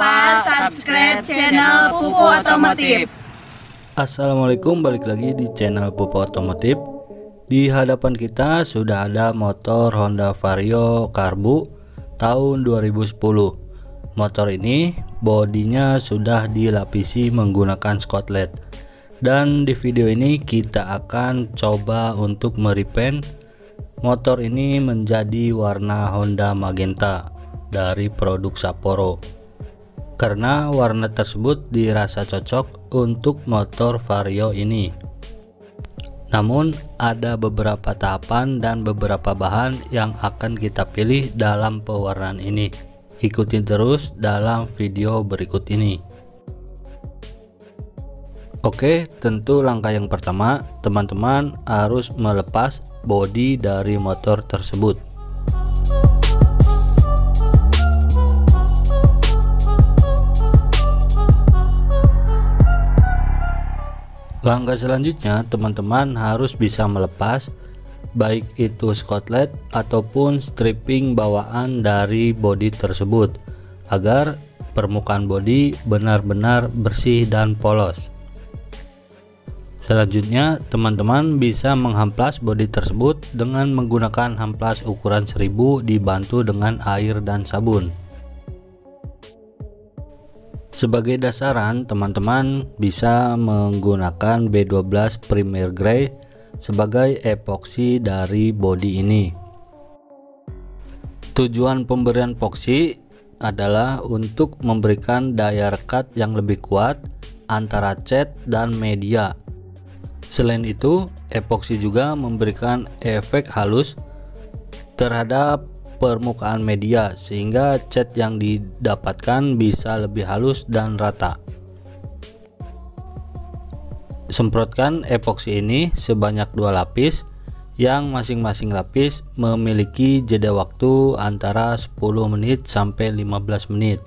lupa subscribe channel Pupu Otomotif. Assalamualaikum, balik lagi di channel Pupu Otomotif. Di hadapan kita sudah ada motor Honda Vario Karbu tahun 2010. Motor ini bodinya sudah dilapisi menggunakan skotlet. Dan di video ini kita akan coba untuk merepaint motor ini menjadi warna Honda Magenta dari produk Sapporo, karena warna tersebut dirasa cocok untuk motor Vario ini. Namun ada beberapa tahapan dan beberapa bahan yang akan kita pilih dalam pewarnaan ini. Ikuti terus dalam video berikut ini. Oke, tentu langkah yang pertama teman-teman harus melepas bodi dari motor tersebut. Langkah selanjutnya teman-teman harus bisa melepas baik itu skotlet ataupun stripping bawaan dari bodi tersebut agar permukaan bodi benar-benar bersih dan polos. Selanjutnya teman-teman bisa menghamplas bodi tersebut dengan menggunakan hamplas ukuran 1000 dibantu dengan air dan sabun. Sebagai dasaran teman-teman bisa menggunakan B12 Premier Grey sebagai epoksi dari bodi ini. Tujuan pemberian epoksi adalah untuk memberikan daya rekat yang lebih kuat antara cat dan media. Selain itu, epoksi juga memberikan efek halus terhadap permukaan media sehingga cat yang didapatkan bisa lebih halus dan rata. Semprotkan epoksi ini sebanyak 2 lapis yang masing-masing lapis memiliki jeda waktu antara 10 menit sampai 15 menit.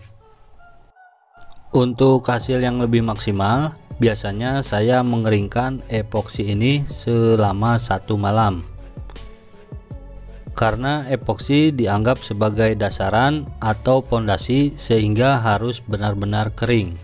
Untuk hasil yang lebih maksimal, biasanya saya mengeringkan epoksi ini selama 1 malam. Karena epoksi dianggap sebagai dasaran atau pondasi sehingga harus benar-benar kering.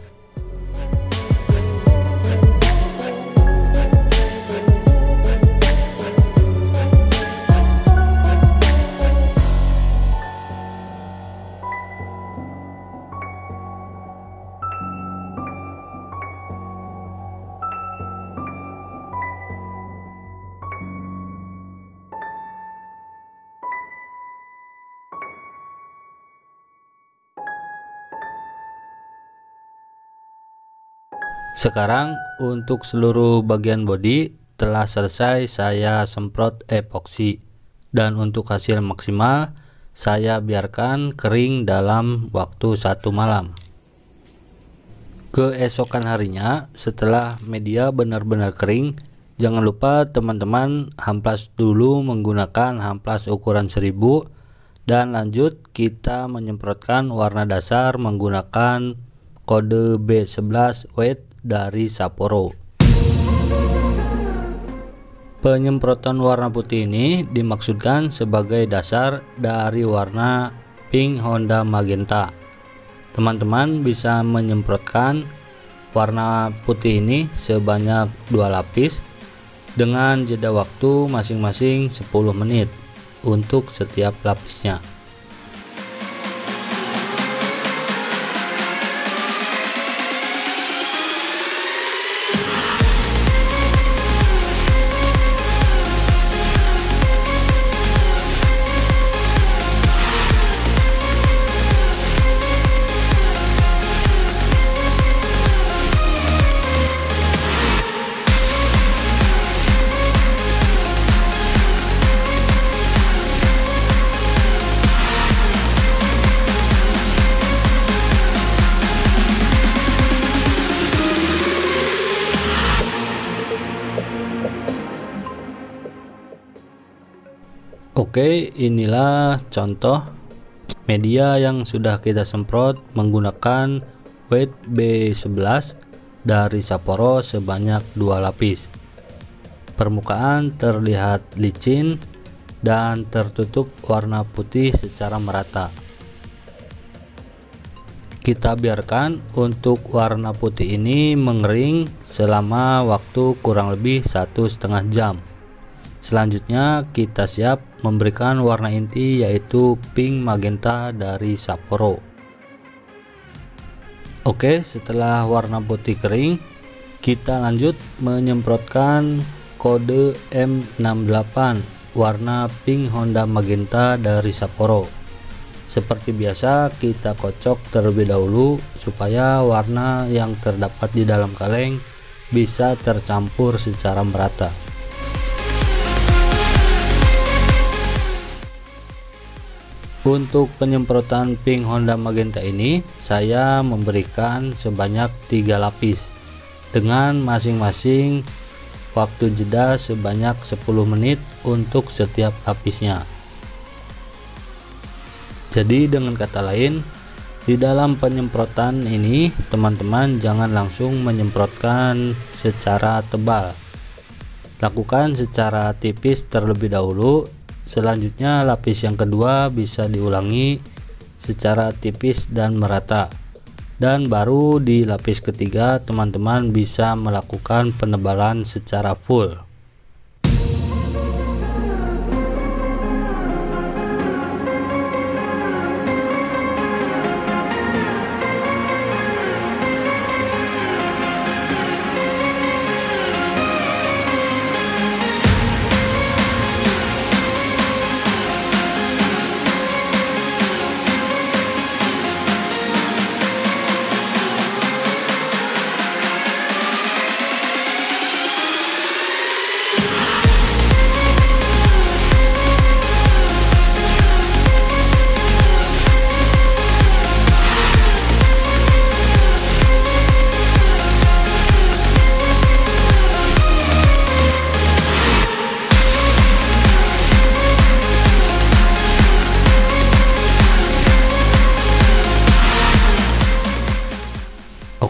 Sekarang untuk seluruh bagian bodi telah selesai saya semprot epoksi, dan untuk hasil maksimal saya biarkan kering dalam waktu 1 malam. Keesokan harinya setelah media benar-benar kering, jangan lupa teman-teman hamplas dulu menggunakan hamplas ukuran 1000 dan lanjut kita menyemprotkan warna dasar menggunakan kode B11 White dari Sapporo. Penyemprotan warna putih ini dimaksudkan sebagai dasar dari warna pink Honda Magenta. Teman-teman bisa menyemprotkan warna putih ini sebanyak 2 lapis dengan jeda waktu masing-masing 10 menit untuk setiap lapisnya. Oke, inilah contoh media yang sudah kita semprot menggunakan White B11 dari Sapporo sebanyak 2 lapis. Permukaan terlihat licin dan tertutup warna putih secara merata. Kita biarkan untuk warna putih ini mengering selama waktu kurang lebih 1,5 jam. Selanjutnya kita siap memberikan warna inti yaitu pink magenta dari Sapporo. Oke, setelah warna putih kering, kita lanjut menyemprotkan kode M68 warna pink Honda magenta dari Sapporo. Seperti biasa, kita kocok terlebih dahulu supaya warna yang terdapat di dalam kaleng bisa tercampur secara merata. Untuk penyemprotan pink Honda magenta ini, saya memberikan sebanyak 3 lapis dengan masing-masing waktu jeda sebanyak 10 menit untuk setiap lapisnya. Jadi dengan kata lain, di dalam penyemprotan ini teman-teman jangan langsung menyemprotkan secara tebal. Lakukan secara tipis terlebih dahulu. Selanjutnya lapis yang kedua bisa diulangi secara tipis dan merata. Dan baru di lapis ketiga teman-teman bisa melakukan penebalan secara full.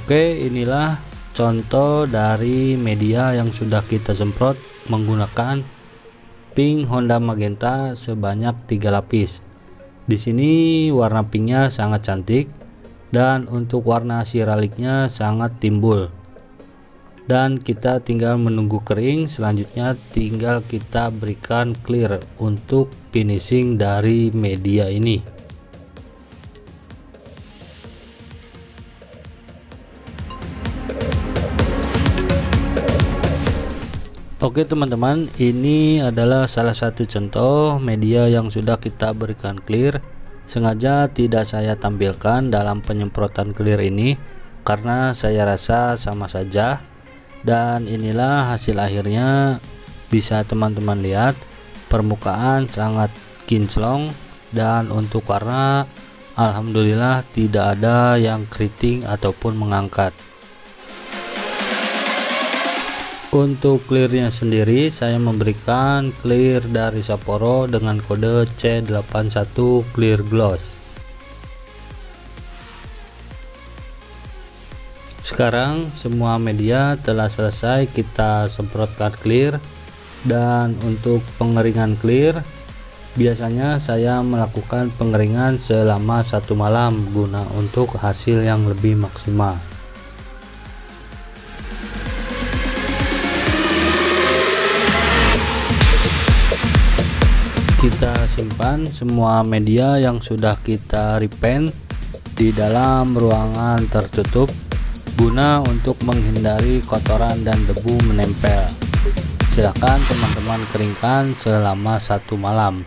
Oke, inilah contoh dari media yang sudah kita semprot menggunakan pink Honda magenta sebanyak 3 lapis. Di sini warna pinknya sangat cantik dan untuk warna siraliknya sangat timbul. Dan kita tinggal menunggu kering, selanjutnya tinggal kita berikan clear untuk finishing dari media ini. Oke teman-teman, ini adalah salah satu contoh media yang sudah kita berikan clear. Sengaja tidak saya tampilkan dalam penyemprotan clear ini karena saya rasa sama saja. Dan inilah hasil akhirnya, bisa teman-teman lihat permukaan sangat kinclong dan untuk warna alhamdulillah tidak ada yang keriting ataupun mengangkat. Untuk clearnya sendiri saya memberikan clear dari Sapporo dengan kode C81 clear gloss. Sekarang semua media telah selesai kita semprotkan clear, dan untuk pengeringan clear biasanya saya melakukan pengeringan selama 1 malam guna untuk hasil yang lebih maksimal. Kita simpan semua media yang sudah kita repaint di dalam ruangan tertutup guna untuk menghindari kotoran dan debu menempel. Silakan teman-teman keringkan selama 1 malam.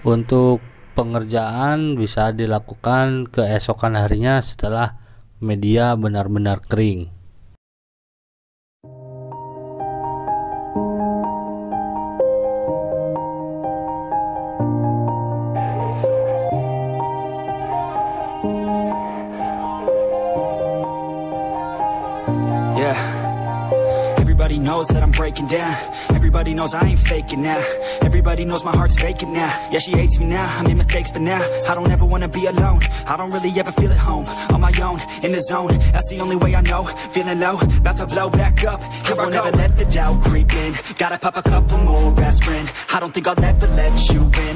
Untuk pengerjaan bisa dilakukan keesokan harinya setelah media benar-benar kering. Yeah, everybody knows that I'm breaking down. Everybody knows I ain't faking now. Everybody knows my heart's vacant now. Yeah, she hates me now, I made mistakes but now I don't ever wanna be alone. I don't really ever feel at home. On my own, in the zone, that's the only way I know. Feeling low, about to blow back up. Here I won't ever let the doubt creep in. Gotta pop a couple more aspirin. I don't think I'll ever let you in.